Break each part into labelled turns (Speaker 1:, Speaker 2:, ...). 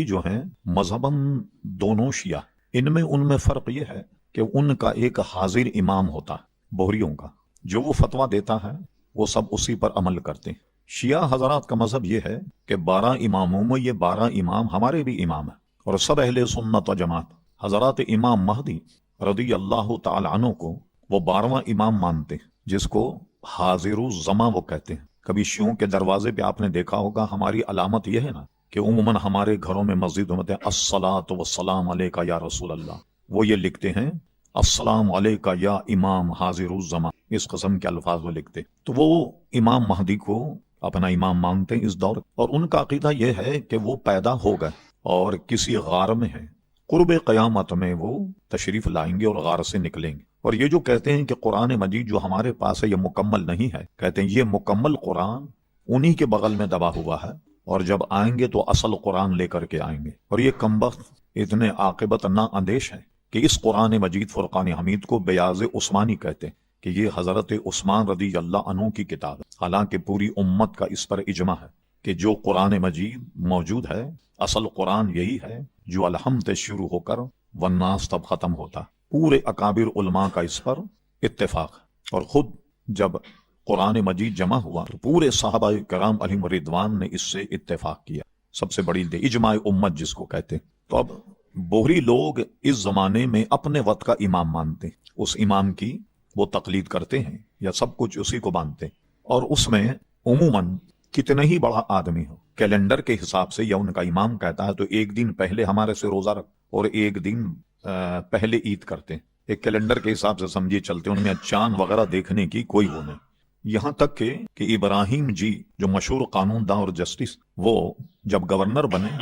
Speaker 1: جو ہیں مذہباً دونوں شیعہ، ان میں فرق یہ ہے کہ ان کا ایک حاضر امام ہوتا ہے، بوہریوں کا، جو وہ فتویٰ دیتا ہے وہ سب اسی پر عمل کرتے ہیں۔ شیعہ حضرات کا مذہب یہ ہے کہ 12 اماموں میں یہ 12 امام ہمارے بھی امام ہیں، اور سب اہل سنت و جماعت حضرات امام مہدی رضی اللہ تعالی عنہ کو وہ 12واں امام مانتے ہیں، جس کو حاضر الزماں وہ کہتے ہیں۔ کبھی شیعوں کے دروازے پہ آپ نے دیکھا ہوگا، ہماری علامت یہ ہے نا کہ عموماً ہمارے گھروں میں مسجد میں الصلاۃ والسلام علیکہ یا رسول اللہ، وہ یہ لکھتے ہیں السلام علیکہ یا امام حاضر الزمان، اس قسم کے الفاظ وہ لکھتے۔ تو وہ امام مہدی کو اپنا امام مانتے ہیں اس دور، اور ان کا عقیدہ یہ ہے کہ وہ پیدا ہو گئے اور کسی غار میں ہیں، قرب قیامت میں وہ تشریف لائیں گے اور غار سے نکلیں گے۔ اور یہ جو کہتے ہیں کہ قرآن مجید جو ہمارے پاس ہے یہ مکمل نہیں ہے، کہتے ہیں یہ مکمل قرآن انہی کے بغل میں دبا ہوا ہے، اور جب آئیں گے تو اصل قرآن لے کر کے آئیں گے۔ اور یہ کمبخت اتنے عاقبت نا اندیش ہے کہ اس قرآن مجید فرقان حمید کو بیاض عثمانی کہتے ہیں کہ یہ حضرت عثمان رضی اللہ عنہ کی کتاب ہے، حالانکہ پوری امت کا اس پر اجماع ہے کہ جو قرآن مجید موجود ہے اصل قرآن یہی ہے جو الحمد شروع ہو کر والناس تب ختم ہوتا۔ پورے اکابر علماء کا اس پر اتفاق ہے، اور خود جب قرآن مجید جمع ہوا تو پورے صحابہ کرام علیہم رضوان نے اس سے اتفاق کیا، سب سے بڑی اجماع امت جس کو کہتے ہیں۔ تو اب بوہری لوگ اس زمانے میں اپنے وقت کا امام مانتے ہیں، اس امام کی وہ تقلید کرتے ہیں یا سب کچھ اسی کو مانتے ہیں، اور اس میں عموماً کتنے ہی بڑا آدمی ہو کیلنڈر کے حساب سے یا ان کا امام کہتا ہے تو ایک دن پہلے ہمارے سے روزہ رکھ، اور ایک دن پہلے عید کرتے ہیں، ایک کیلنڈر کے حساب سے سمجھے چلتے، ان میں چاند وغیرہ دیکھنے کی کوئی وہ نہیں۔ یہاں تک کہ ابراہیم جی جو مشہور قانون داں اور جسٹس، وہ جب گورنر بنے،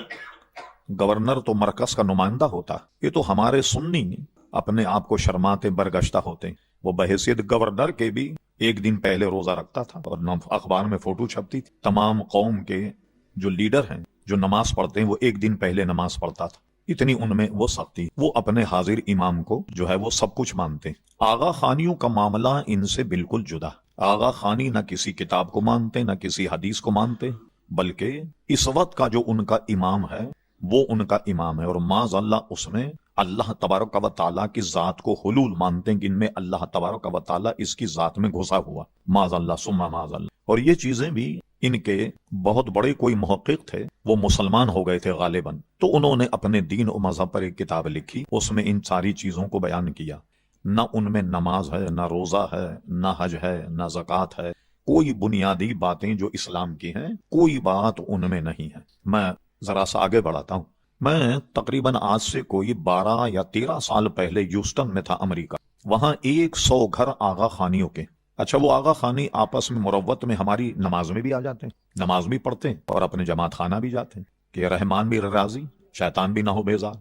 Speaker 1: گورنر تو مرکز کا نمائندہ ہوتا، یہ تو ہمارے سنی اپنے آپ کو شرماتے برگشتہ ہوتے ہیں، وہ بحیثیت گورنر کے بھی ایک دن پہلے روزہ رکھتا تھا، اور اخبار میں فوٹو چھپتی تھی، تمام قوم کے جو لیڈر ہیں جو نماز پڑھتے ہیں وہ ایک دن پہلے نماز پڑھتا تھا، اتنی ان میں وہ سختی۔ وہ اپنے حاضر امام کو جو ہے وہ سب کچھ مانتے ہیں۔ آغا خانیوں کا معاملہ ان سے بالکل جدا، آغا خانی نہ کسی کتاب کو مانتے نہ کسی حدیث کو مانتے، بلکہ اس وقت کا جو ان کا امام ہے وہ ان کا امام ہے، اور معاذ اللہ اس میں اللہ تبارک و تعالیٰ کی ذات کو حلول مانتے ہیں کہ ان میں اللہ تبارک و تعالیٰ اس کی ذات میں گھسا ہوا، معاذ اللہ ثم معاذ اللہ۔ اور یہ چیزیں بھی ان کے بہت بڑے کوئی محقق تھے، وہ مسلمان ہو گئے تھے غالباً، تو انہوں نے اپنے دین و مذہب پر ایک کتاب لکھی، اس میں ان ساری چیزوں کو بیان کیا۔ نہ ان میں نماز ہے، نہ روزہ ہے، نہ حج ہے، نہ زکوٰۃ ہے، کوئی بنیادی باتیں جو اسلام کی ہیں کوئی بات ان میں نہیں ہے۔ میں ذرا سا آگے بڑھاتا ہوں۔ میں تقریباً آج سے کوئی 12 یا 13 سال پہلے یوسٹن میں تھا، امریکہ، وہاں 100 گھر آغا خانیوں کے۔ اچھا، وہ آغا خانی آپس میں مروت میں ہماری نماز میں بھی آ جاتے ہیں، نماز بھی پڑھتے ہیں اور اپنے جماعت خانہ بھی جاتے ہیں کہ رحمان بھی راضی شیطان بھی نہ ہو بیزار،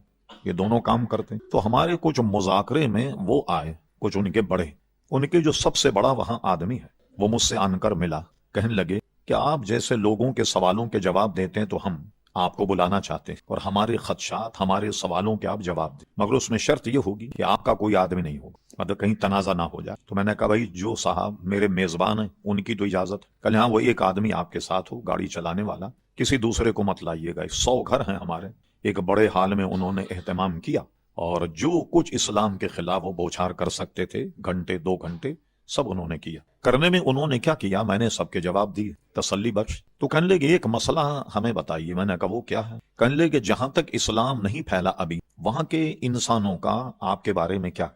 Speaker 1: یہ دونوں کام کرتے ہیں۔ تو ہمارے کچھ مذاکرے میں وہ آئے، کچھ ان کے بڑے، ان کے جو سب سے بڑا وہاں آدمی ہے وہ مجھ سے آن کر ملا، کہنے لگے کہ آپ جیسے لوگوں کے سوالوں کے جواب دیتے ہیں تو ہم آپ کو بلانا چاہتے ہیں، اور ہمارے خدشات، ہمارے سوالوں کے آپ جواب دیں، مگر اس میں شرط یہ ہوگی کہ آپ کا کوئی آدمی نہیں ہوگا، مطلب کہیں تنازع نہ ہو جائے۔ تو میں نے کہا بھائی جو صاحب میرے میزبان ہیں ان کی تو اجازت ہے، کل ہاں وہ ایک آدمی آپ کے ساتھ ہو گاڑی چلانے والا، کسی دوسرے کو مت لائیے گا، 100 گھر ہیں ہمارے۔ ایک بڑے حال میں انہوں نے اہتمام کیا، اور جو کچھ اسلام کے خلاف وہ بوچھار کر سکتے تھے، گھنٹے 2 گھنٹے سب انہوں نے کیا۔ کرنے میں انہوں نے کیا کیا، میں نے سب کے جواب دیے تسلی بخش۔ تو کہنے لگے ایک مسئلہ ہمیں بتائیے۔ میں نے کہا وہ کیا ہے؟ کہنے لگے جہاں تک اسلام نہیں پھیلا ابھی، وہاں کے انسانوں کا آپ کے بارے میں کیا،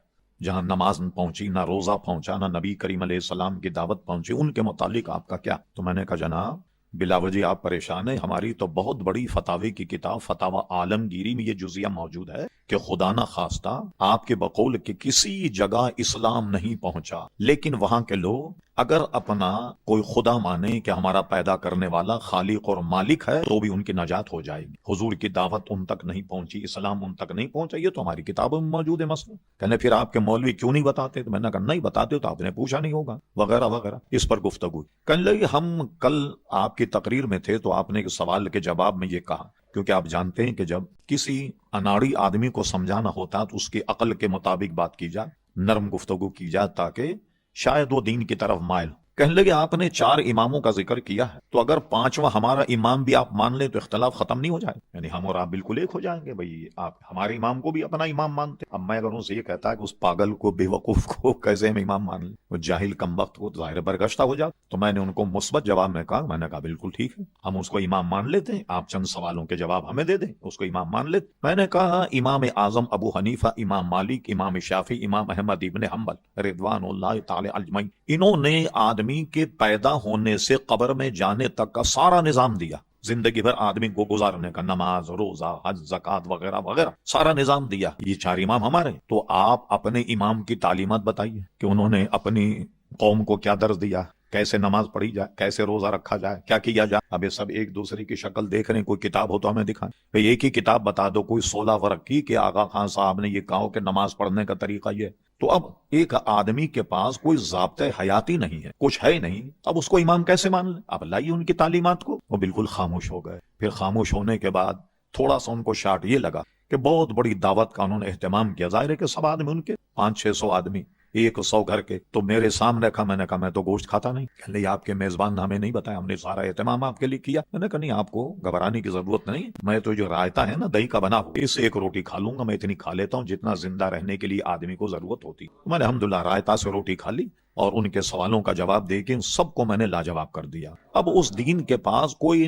Speaker 1: جہاں نماز پہنچی، نہ روزہ پہنچا، نہ نبی کریم علیہ السلام کی دعوت پہنچی، ان کے متعلق آپ کا کیا؟ تو میں نے کہا جناب بلا وجہ آپ پریشان ہیں، ہماری تو بہت بڑی فتاوی کی کتاب فتاوی عالمگیری میں یہ جزیہ موجود ہے کہ خدا نہ خواستہ آپ کے بقول کہ کسی جگہ اسلام نہیں پہنچا، لیکن وہاں کے لوگ اگر اپنا کوئی خدا مانے کہ ہمارا پیدا کرنے والا خالق اور مالک ہے تو بھی ان کی نجات ہو جائے گی۔ حضور کی دعوت ان تک نہیں پہنچی، اسلام ان تک نہیں پہنچا، یہ تو ہماری کتابوں میں موجود ہے مسئلہ۔ کہنے پھر آپ کے مولوی کیوں نہیں بتاتے؟ تو میں نے کہا نہیں بتاتے تو آپ نے پوچھا نہیں ہوگا، وغیرہ وغیرہ، اس پر گفتگو۔ کہنے لگے ہم کل آپ کی تقریر میں تھے تو آپ نے ایک سوال کے جواب میں یہ کہا، کیونکہ آپ جانتے ہیں کہ جب کسی اناڑی آدمی کو سمجھانا ہوتا تو اس کی عقل کے مطابق بات کی جائے، نرم گفتگو کی جائے تاکہ شاید وہ دین کی طرف مائل۔ کہنے لگے آپ نے 4 اماموں کا ذکر کیا ہے، تو اگر 5واں ہمارا امام بھی آپ مان لیں تو اختلاف ختم نہیں ہو جائے؟ یعنی ہم اور آپ بالکل ایک ہو جائیں گے، بھئی آپ ہمارے امام کو بھی اپنا امام مانتے۔ اب میں اگر ان سے یہ کہتا ہے کہ اس پاگل کو، بے وقوف کو کیسے ہم امام مان لیں، وہ جاہل کم وقت کو ظاہر برگشتہ ہو جاتا۔ تو میں نے ان کو مثبت جواب میں کہا بالکل ٹھیک ہے، ہم اس کو امام مان لیتے ہیں، آپ چند سوالوں کے جواب ہمیں دے دیں، اس کو امام مان لیتے۔ میں نے کہا امام اعظم ابو حنیفہ، امام مالک، امام شافعی، امام احمد ابن حنبل رضوان اللہ تعالی اجمعین، انہوں نے آدمی کے پیدا ہونے سے قبر میں جانے تک کا سارا نظام دیا، زندگی بھر آدمی کو گزارنے کا، نماز، روزہ، حج، زکوٰۃ وغیرہ وغیرہ سارا نظام دیا۔ یہ 4 امام ہمارے، تو آپ اپنے امام کی تعلیمات بتائیے کہ انہوں نے اپنی قوم کو کیا درس دیا، کیسے نماز پڑھی جائے، کیسے روزہ رکھا جائے، کیا کیا جائے۔ اب یہ سب ایک دوسرے کی شکل دیکھ رہے ہیں، کوئی کتاب ہو تو ہمیں دکھائیں، ایک ہی کتاب بتا دو، کوئی 16 ورق کی کہ آغا خان صاحب نے یہ کہا کہ نماز پڑھنے کا طریقہ یہ۔ تو اب ایک آدمی کے پاس کوئی ضابطۂ حیاتی نہیں ہے، کچھ ہے ہی نہیں، اب اس کو امام کیسے مان لیں؟ اب لائیے ان کی تعلیمات کو۔ وہ بالکل خاموش ہو گئے۔ پھر خاموش ہونے کے بعد تھوڑا سا ان کو شاٹ یہ لگا کہ بہت بڑی دعوت کا انہوں نے اہتمام کیا، ظاہر ہے کہ سب آدمی ان کے 500-600 آدمی، 100 گھر کے، تو میرے سامنے رکھا۔ میں نے کہا میں تو گوشت کھاتا نہیں۔ کہ نہیں، آپ کے میزبان نے ہمیں نہیں بتایا، ہم نے سارا اہتمام آپ کے لیے کیا۔ میں نے کہا نہیں، آپ کو گھبرانے کی ضرورت نہیں، میں تو جو رائتا ہے نا دہی کا بنا ہوا، اس 1 روٹی کھا لوں گا، میں اتنی کھا لیتا ہوں جتنا زندہ رہنے کے لیے آدمی کو ضرورت ہوتی۔ میں نے الحمدللہ رائتا سے روٹی کھا لی، اور ان کے سوالوں کا جواب دے کے ان سب کو میں نے لاجواب کر دیا۔ اب اس دین کے پاس کوئی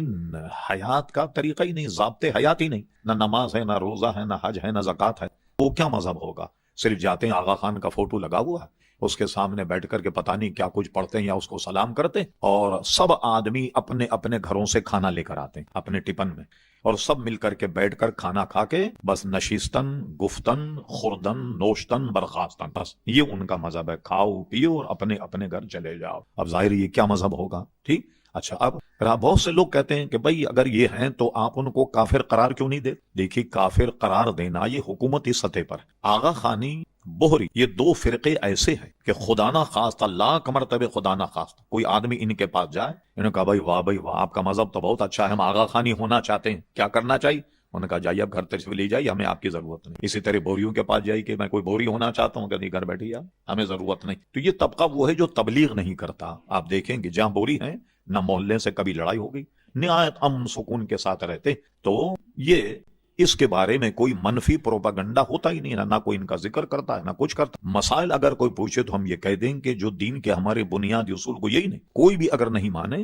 Speaker 1: حیات کا طریقہ ہی نہیں، ضابطے حیات ہی نہیں، نہ نماز ہے، نہ روزہ ہے، نہ حج ہے، نہ زکوٰۃ ہے، وہ کیا مذہب ہوگا؟ صرف جاتے ہیں، آغا خان کا فوٹو لگا ہوا ہے، اس کے سامنے بیٹھ کر کے پتہ نہیں کیا کچھ پڑھتے ہیں یا اس کو سلام کرتے ہیں، اور سب آدمی اپنے اپنے گھروں سے کھانا لے کر آتے ہیں اپنے ٹفن میں، اور سب مل کر کے بیٹھ کر کھانا کھا کے بس نشیستن، گفتن، خوردن، نوشتن، برخاستن، بس یہ ان کا مذہب ہے، کھاؤ پیو اور اپنے اپنے گھر چلے جاؤ۔ اب ظاہر یہ کیا مذہب ہوگا؟ ٹھیک، اچھا، اب بہت سے لوگ کہتے ہیں کہ بھئی اگر یہ ہیں تو آپ ان کو کافر قرار کیوں نہیں دیتے؟ دیکھیے، کافر قرار دینا یہ حکومتی سطح پر، آغا خانی، بہری، یہ 2 فرقے ایسے ہیں کہ خدا نہ خواستہ، لاکھ مرتبہ خدا نہ خواستہ کوئی آدمی ان کے پاس جائے، انہوں نے کہا بھائی واہ، آپ کا مذہب تو بہت اچھا ہے، ہم آغا خانی ہونا چاہتے ہیں، کیا کرنا چاہیے؟ انہوں نے کہا جائیے اب گھر تشریف لے جائیے، ہمیں آپ کی ضرورت نہیں۔ اسی طرح بوریوں کے پاس جائیے کہ میں کوئی بوری ہونا چاہتا ہوں، کہ گھر بیٹھیے آپ، ہمیں ضرورت نہیں۔ تو یہ طبقہ وہ ہے جو تبلیغ نہیں کرتا۔ آپ دیکھیں کہ جہاں بوری ہیں، نہ محلے سے کبھی لڑائی ہو گئی، نہایت امن سکون کے ساتھ رہتے، تو یہ اس کے بارے میں کوئی منفی پروپاگنڈا ہوتا ہی نہیں، نہ کوئی ان کا ذکر کرتا ہے، نہ کچھ کرتا۔ مسائل اگر کوئی پوچھے تو ہم یہ کہہ دیں کہ جو دین کے ہمارے بنیادی اصول کو یہی نہیں، کوئی بھی اگر نہیں مانے